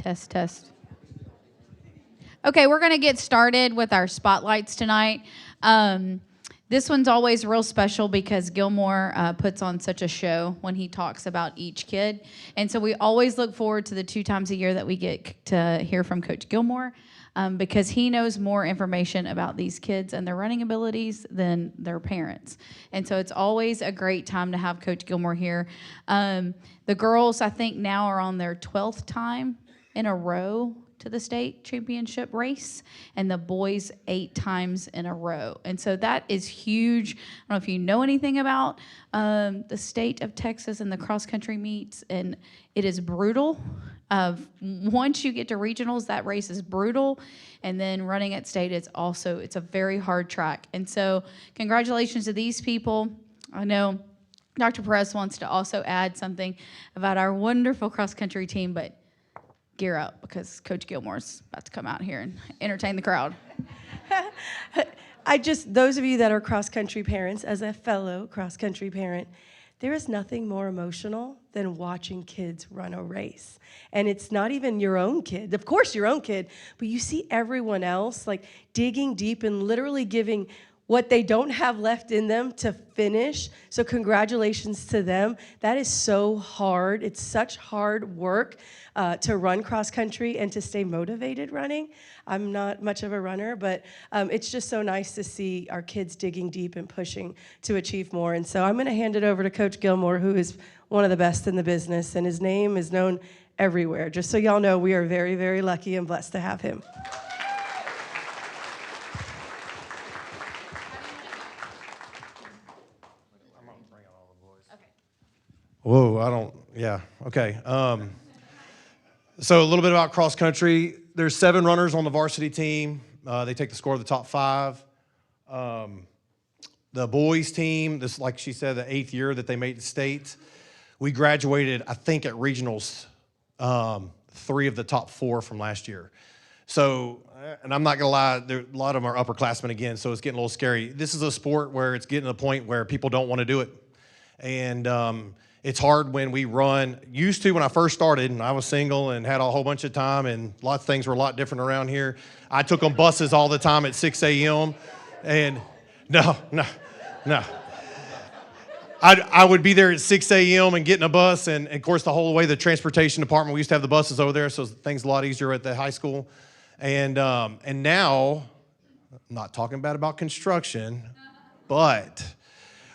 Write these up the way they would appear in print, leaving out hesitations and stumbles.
Test, test. Okay, we're going to get started with our spotlights tonight. This one's always real special because Gilmore puts on such a show when he talks about each kid. And so we always look forward to the 2 times a year that we get to hear from Coach Gilmore because he knows more information about these kids and their running abilities than their parents. And so it's always a great time to have Coach Gilmore here. The girls, I think, now are on their 12th time in a row to the state championship race, and the boys 8 times in a row. And so that is huge. I don't know if you know anything about the state of Texas and the cross-country meets, and it is brutal. Once you get to regionals, that race is brutal, and then running at state, it's a very hard track. And so congratulations to these people. I know Dr. Perez wants to also add something about our wonderful cross-country team, but gear up because Coach Gilmore's about to come out here and entertain the crowd. Those of you that are cross-country parents, as a fellow cross-country parent, there is nothing more emotional than watching kids run a race. And it's not even your own kid. Of course, your own kid, but you see everyone else like digging deep and literally giving what they don't have left in them to finish. So congratulations to them. That is so hard. It's such hard work to run cross country and to stay motivated running. I'm not much of a runner, but it's just so nice to see our kids digging deep and pushing to achieve more. And so I'm going to hand it over to Coach Gilmore, who is one of the best in the business, and his name is known everywhere. Just so y'all know, we are very, very lucky and blessed to have him. Whoa, okay. So a little bit about cross country. There's 7 runners on the varsity team. They take the score of the top 5. The boys team, this, like she said, the 8th year that they made the state. We graduated, I think, at regionals, 3 of the top 4 from last year. So, and I'm not gonna lie, a lot of them are upperclassmen again, so it's getting a little scary. This is a sport where it's getting to the point where people don't want to do it. And it's hard when we run. Used to when I first started, and I was single and had a whole bunch of time, and lots of things were a lot different around here. I took on buses all the time at 6 a.m. And no. I would be there at 6 a.m. and get in a bus, and of course the whole way the transportation department, we used to have the buses over there, so things a lot easier at the high school. And now, I'm not talking bad about construction, but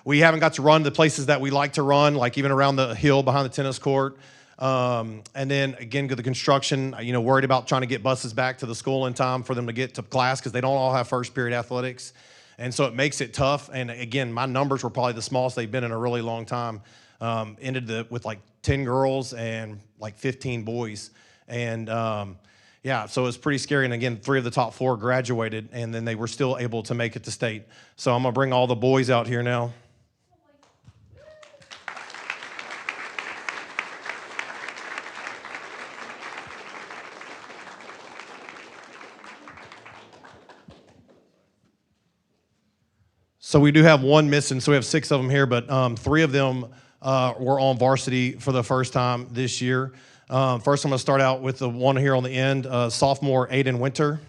we haven't got to run the places that we like to run, like even around the hill behind the tennis court. And then again, the construction, worried about trying to get buses back to the school in time for them to get to class because they don't all have first period athletics. And so it makes it tough. And again, my numbers were probably the smallest they've been in a really long time. Ended with like 10 girls and like 15 boys. And so it's pretty scary. And again, 3 of the top 4 graduated, and then they were still able to make it to state. So I'm gonna bring all the boys out here now. So we do have 1 missing, so we have 6 of them here, but 3 of them were on varsity for the first time this year. First, I'm going to start out with the one here on the end, sophomore Aiden Winter.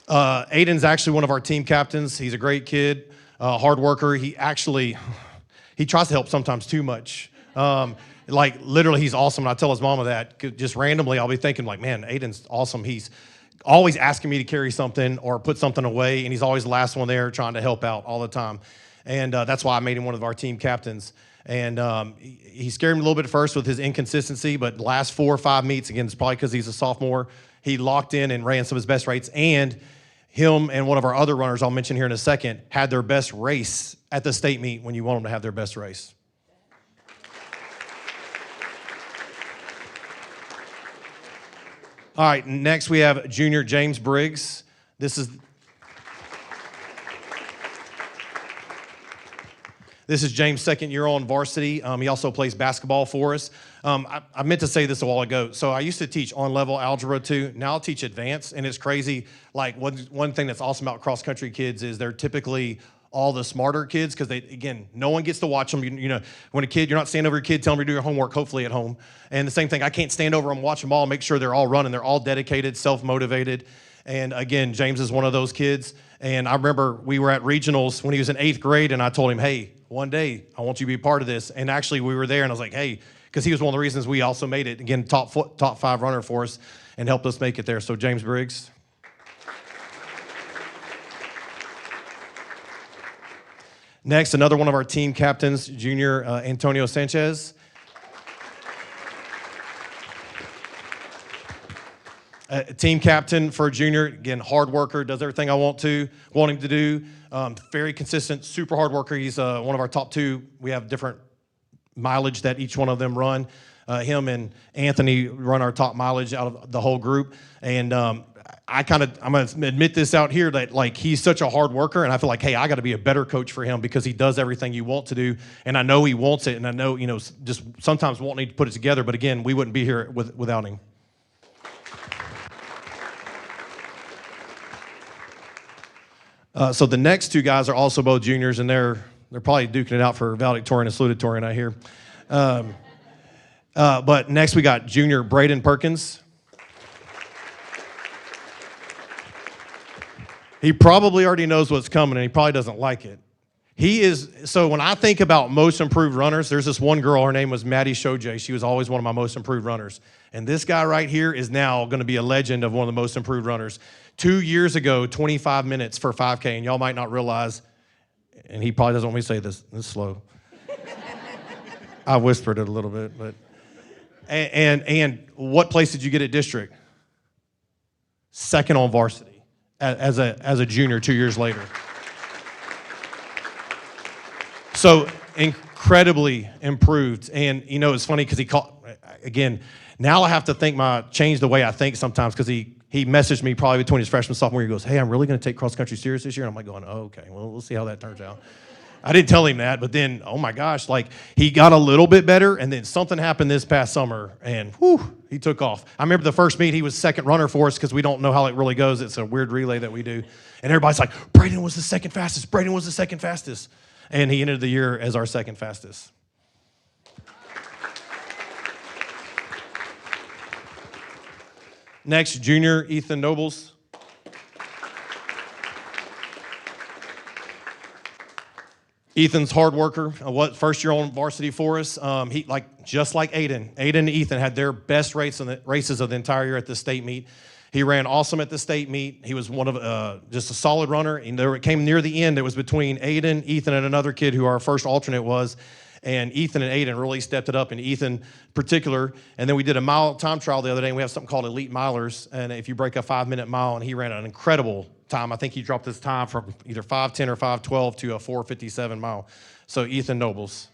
Aiden's actually one of our team captains. He's a great kid, hard worker. He tries to help sometimes too much. Like literally, he's awesome. And I tell his mama that just randomly, I'll be thinking like, man, Aiden's awesome. He's always asking me to carry something or put something away, and he's always the last one there trying to help out all the time. And that's why I made him one of our team captains. And he scared me a little bit at first with his inconsistency, but the last 4 or 5 meets, again, it's probably because he's a sophomore, he locked in and ran some of his best rates. And him and one of our other runners I'll mention here in a second had their best race at the state meet when you want them to have their best race. All right, next we have junior James Briggs. This is James' 2nd year on varsity. He also plays basketball for us. I meant to say this a while ago. So I used to teach on-level algebra too. Now I'll teach advanced, and it's crazy. Like one thing that's awesome about cross-country kids is they're typically all the smarter kids because no one gets to watch them. You know, when a kid, you're not standing over your kid telling them to do your homework, hopefully at home. And the same thing, I can't stand over them, watch them all, make sure they're all running. They're all dedicated, self-motivated. And again, James is one of those kids. And I remember we were at regionals when he was in 8th grade, and I told him, hey, one day I want you to be a part of this. And actually, we were there, and I was like, hey, because he was one of the reasons we also made it. Again, top 5 runner for us and helped us make it there. So James Briggs. Next, another one of our team captains, junior Antonio Sanchez. Team captain for a junior, again, hard worker, does everything I want him to do. Very consistent, super hard worker. He's one of our top 2. We have different mileage that each one of them run. Him and Anthony run our top mileage out of the whole group. And I'm going to admit this out here that like he's such a hard worker, and I feel like, hey, I got to be a better coach for him because he does everything you want to do, and I know he wants it, and I know, just sometimes won't need to put it together, but again, we wouldn't be here without him. So the next 2 guys are also both juniors, and they're probably duking it out for valedictorian and salutatorian, I hear. But next we got junior Braden Perkins. He probably already knows what's coming, and he probably doesn't like it. So when I think about most improved runners, there's this one girl, her name was Maddie Shojay. She was always one of my most improved runners. And this guy right here is now going to be a legend of one of the most improved runners. 2 years ago, 25 minutes for 5K, and y'all might not realize, and he probably doesn't want me to say this is slow. I whispered it a little bit, but, and what place did you get at district? Second on varsity as a junior 2 years later. So incredibly improved. And, it's funny because again, now I have to change the way I think sometimes because he messaged me probably between his freshman and sophomore year. He goes, hey, I'm really going to take cross country serious this year. And I'm like going, oh, okay, well, we'll see how that turns out. I didn't tell him that, but then, oh my gosh, like he got a little bit better, and then something happened this past summer, and he took off. I remember the first meet, he was second runner for us because we don't know how it really goes. It's a weird relay that we do. And everybody's like, Braden was the second fastest. Braden was the second fastest. And he ended the year as our second fastest. Next, junior Ethan Nobles. Ethan's hard worker. First year on varsity for us. He just like Aiden. Aiden and Ethan had their best races of the entire year at the state meet. He ran awesome at the state meet. He was one of just a solid runner. And it came near the end. It was between Aiden, Ethan, and another kid who our first alternate was. And Ethan and Aiden really stepped it up, and Ethan particular. And then we did a mile time trial the other day, and we have something called Elite Milers. And if you break a 5-minute mile, and he ran an incredible time. I think he dropped his time from either 5:10 or 5:12 to a 4:57 mile. So Ethan Nobles.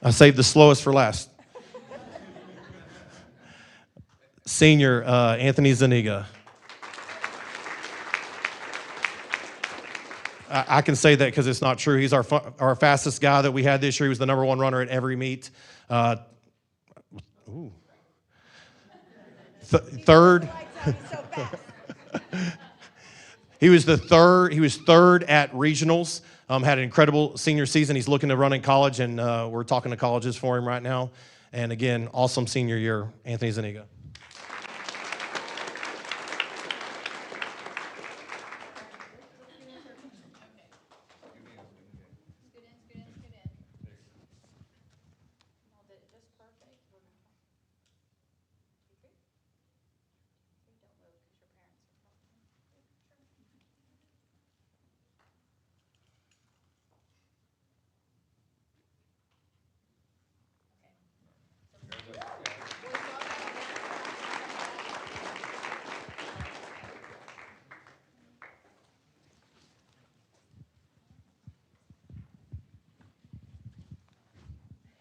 I saved the slowest for last. Senior Anthony Zuniga. I can say that because it's not true. He's our fastest guy that we had this year. He was the #1 runner at every meet. Third. He was third. He was third at regionals. Had an incredible senior season. He's looking to run in college, and we're talking to colleges for him right now. And again, awesome senior year, Anthony Zuniga.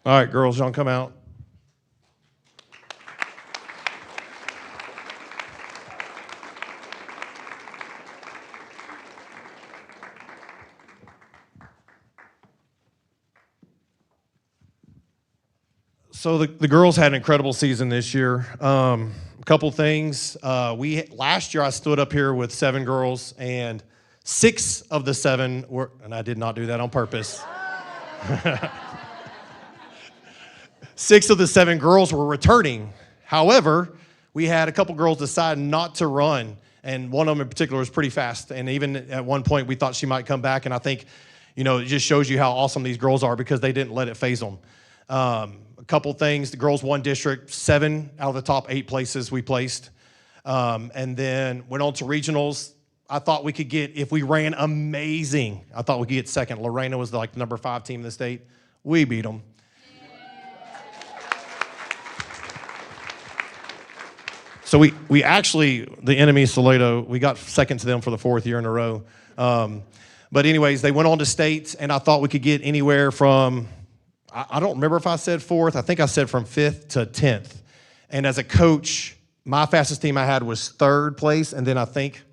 All right, girls, y'all come out. So the girls had an incredible season this year. A couple things. Last year I stood up here with 7 girls, and 6 of the 7 were, and I did not do that on purpose. 6 of the 7 girls were returning. However, we had a couple girls decide not to run, and one of them in particular was pretty fast. And even at one point, we thought she might come back. And I think, it just shows you how awesome these girls are because they didn't let it faze them. A couple things: the girls won district, 7 out of the top 8 places we placed, and then went on to regionals. I thought we could get, if we ran amazing, I thought we could get second. Lorena was the number 5 team in the state. We beat them. So we actually, the enemy, Salado, we got second to them for the 4th year in a row. But anyways, they went on to states, and I thought we could get anywhere from, I don't remember if I said 4th. I think I said from 5th to 10th. And as a coach, my fastest team I had was 3rd place, and then I think,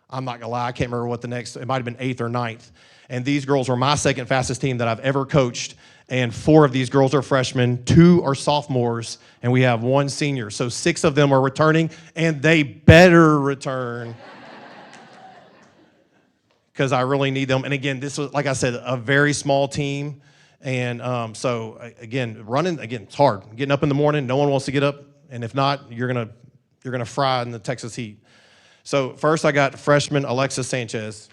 I'm not gonna lie, I can't remember what the next, it might have been 8th or 9th. And these girls were my 2nd fastest team that I've ever coached. And 4 of these girls are freshmen, 2 are sophomores, and we have 1 senior. So 6 of them are returning, and they better return. Because I really need them. And again, this was, like I said, a very small team. And so again, running, it's hard. Getting up in the morning, no one wants to get up. And if not, you're gonna fry in the Texas heat. So first I got freshman Alexis Sanchez.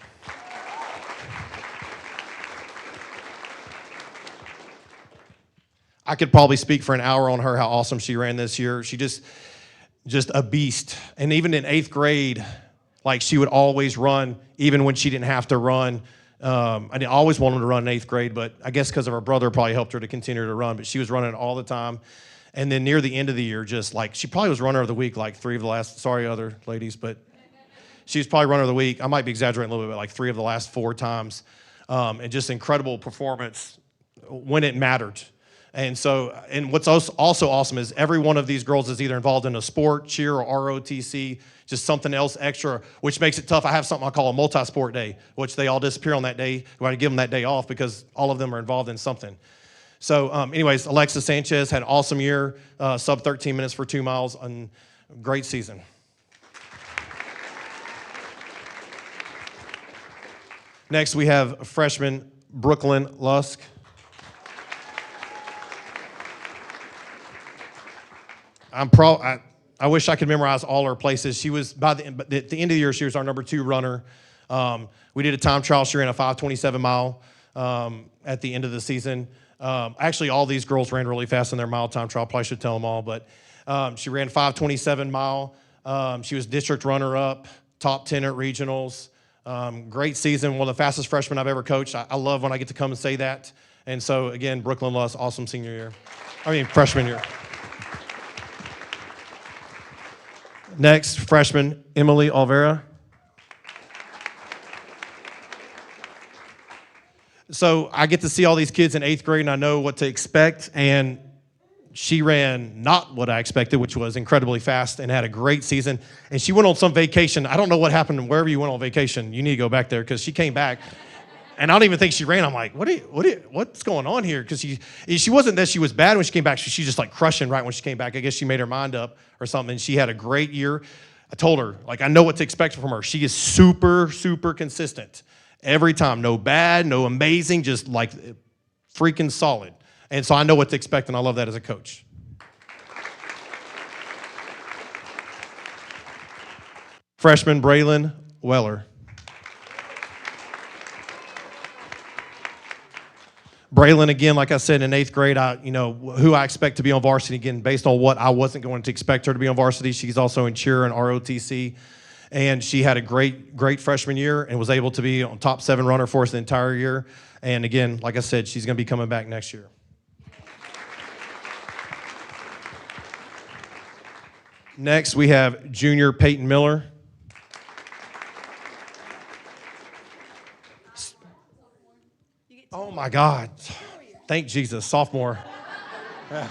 I could probably speak for an hour on her, how awesome she ran this year. She just a beast. And even in 8th grade, she would always run, even when she didn't have to run. I didn't always want her to run in 8th grade, but I guess because of her brother probably helped her to continue to run. But she was running all the time. And then near the end of the year, she probably was runner of the week 3 of the last, sorry other ladies, but she was probably runner of the week. I might be exaggerating a little bit, but 3 of the last 4 times. And just incredible performance when it mattered. And so, and what's also awesome is every one of these girls is either involved in a sport, cheer, or ROTC, just something else extra, which makes it tough. I have something I call a multi-sport day, which they all disappear on that day. We got to give them that day off because all of them are involved in something. So anyways, Alexis Sanchez had an awesome year, sub 13 minutes for 2 miles, and great season. Next, we have freshman Brooklyn Lusk. I wish I could memorize all her places. She was, at the end of the year, she was our number 2 runner. We did a time trial. She ran a 5:27 mile at the end of the season. Actually, all these girls ran really fast in their mile time trial. Probably should tell them all, but she ran 5:27 mile. She was district runner-up, top 10 at regionals. Great season, one of the fastest freshmen I've ever coached. I love when I get to come and say that. And so, again, Brooklyn Lusk, awesome freshman year. Next, freshman Emily Olvera. So I get to see all these kids in 8th grade, and I know what to expect. And she ran not what I expected, which was incredibly fast, and had a great season. And she went on some vacation. I don't know what happened. Wherever you went on vacation, you need to go back there because she came back. And I don't even think she ran. I'm like, what's going on here? Because she wasn't that she was bad when she came back. She just crushing right when she came back. I guess she made her mind up or something. She had a great year. I told her, I know what to expect from her. She is super, super consistent. Every time. No bad, no amazing, just freaking solid. And so I know what to expect, and I love that as a coach. Freshman Braylon Weller. Braylon, again, like I said, in 8th grade, who I expect to be on varsity, again, based on what I wasn't going to expect her to be on varsity. She's also in cheer and ROTC. And she had a great freshman year and was able to be on top 7 runner for us the entire year. And again, like I said, she's going to be coming back next year. Next, we have junior Peyton Miller. Oh my God. Thank Jesus, sophomore. Yeah.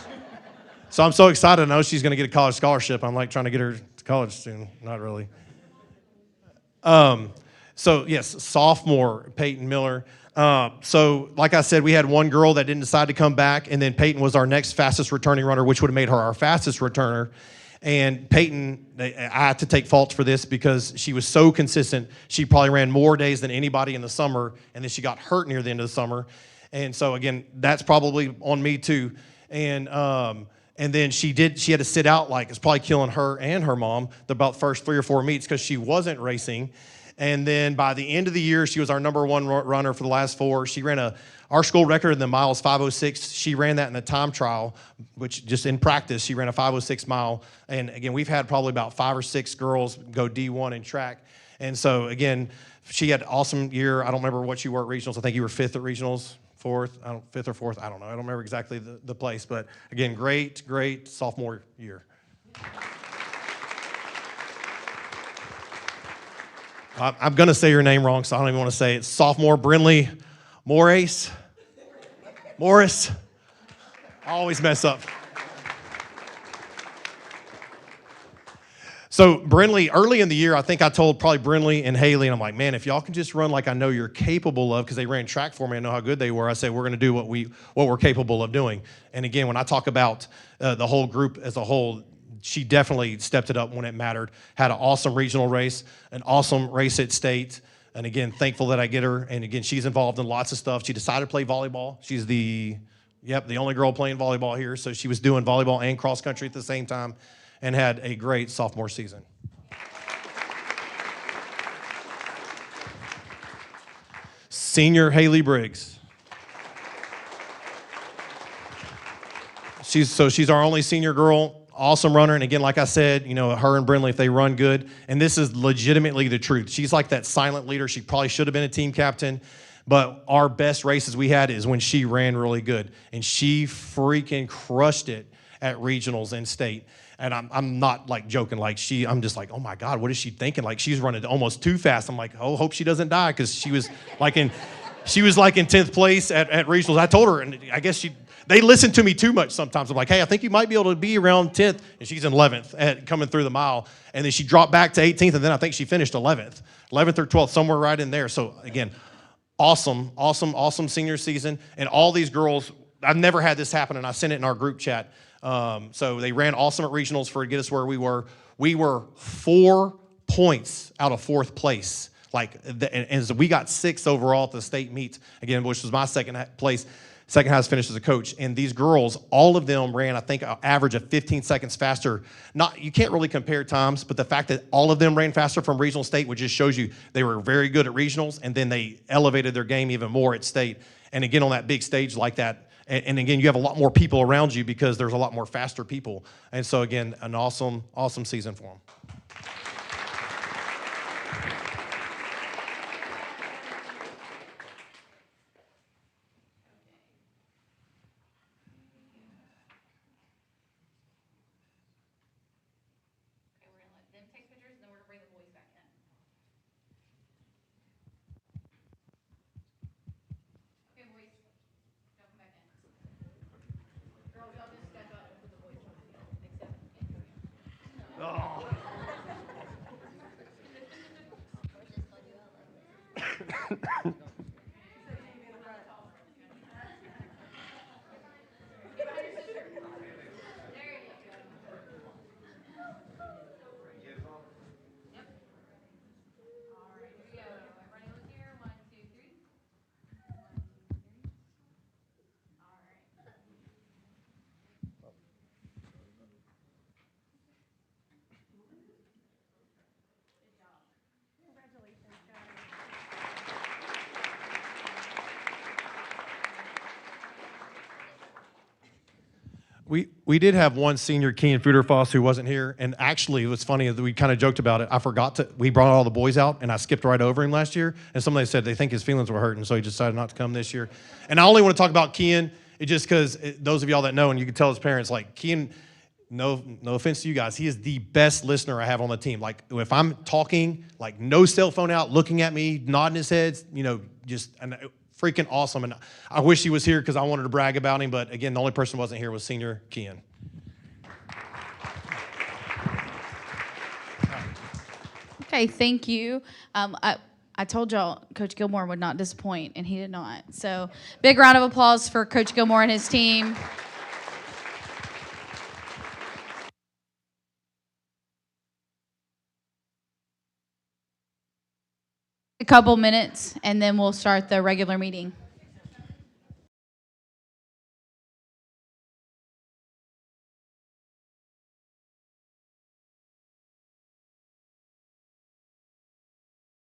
So I'm so excited. I know she's going to get a college scholarship. I'm trying to get her to college soon. Not really. So yes, sophomore Peyton Miller. So like I said, we had one girl that didn't decide to come back, and then Peyton was our next fastest returning runner, which would have made her our fastest returner. And Peyton, I had to take fault for this because she was so consistent. She probably ran more days than anybody in the summer, and then she got hurt near the end of the summer. And so again, that's probably on me too. And then she had to sit out, like it's probably killing her and her mom about the first 3 or 4 meets because she wasn't racing. And then by the end of the year, she was our number one runner for the last 4. She ran our school record in the miles 5:06. She ran that in the time trial, which just in practice, she ran a 5:06 mile. And again, we've had probably about 5 or 6 girls go D1 in track. And so again, she had an awesome year. I don't remember what you were at regionals. I think you were 5th at regionals. 5th or 4th, I don't know. I don't remember exactly the place, but again, great sophomore year. I'm going to say your name wrong, so I don't even want to say it. Sophomore Brinley Morris. I always mess up. So Brinley, early in the year, I think I told probably Brinley and Haley, and I'm like, man, if y'all can just run like I know you're capable of, because they ran track for me, I know how good they were. I said, we're going to do what we're capable of doing. And again, when I talk about the whole group as a whole, she definitely stepped it up when it mattered. Had an awesome regional race, an awesome race at state. And again, thankful that I get her. And again, she's involved in lots of stuff. She decided to play volleyball. She's the only girl playing volleyball here. So she was doing volleyball and cross country at the same time, and had a great sophomore season. Senior Haley Briggs. She's our only senior girl, awesome runner. And again, like I said, her and Brinley, if they run good, and this is legitimately the truth. She's like that silent leader. She probably should have been a team captain. But our best races we had is when she ran really good. And she freaking crushed it at regionals and state. And I'm not like joking, I'm just like, oh my God, what is she thinking? Like she's running almost too fast. I'm like, oh, hope she doesn't die, because she was like in 10th place at regionals. I told her, and I guess they listen to me too much sometimes. I'm like, hey, I think you might be able to be around 10th, and she's in 11th at coming through the mile. And then she dropped back to 18th, and then I think she finished 11th or 12th, somewhere right in there. So again, awesome senior season. And all these girls, I've never had this happen, and I sent it in our group chat. So they ran awesome at regionals to get us where we were. We were 4 points out of 4th place. And so we got 6th overall at the state meet, again, which was my second highest finish as a coach. And these girls, all of them ran, I think, an average of 15 seconds faster. You can't really compare times, but the fact that all of them ran faster from regional state, which just shows you they were very good at regionals, and then they elevated their game even more at state. And again, on that big stage like that, and again, you have a lot more people around you because there's a lot more faster people. And so again, an awesome season for them. We did have one senior, Kean Fuderfoss, who wasn't here. And actually, it was funny that we kind of joked about it. We brought all the boys out, and I skipped right over him last year. And somebody said they think his feelings were hurt, and so he decided not to come this year. And I only want to talk about Kean, just because those of y'all that know, and you can tell his parents, like Kean, no offense to you guys, he is the best listener I have on the team. Like if I'm talking, like no cell phone out, looking at me, nodding his head, just freaking awesome. And I wish he was here because I wanted to brag about him. But again, the only person who wasn't here was senior Kean. Okay, thank you. I told y'all Coach Gilmore would not disappoint, and he did not. So big round of applause for Coach Gilmore and his team. A couple minutes, and then we'll start the regular meeting.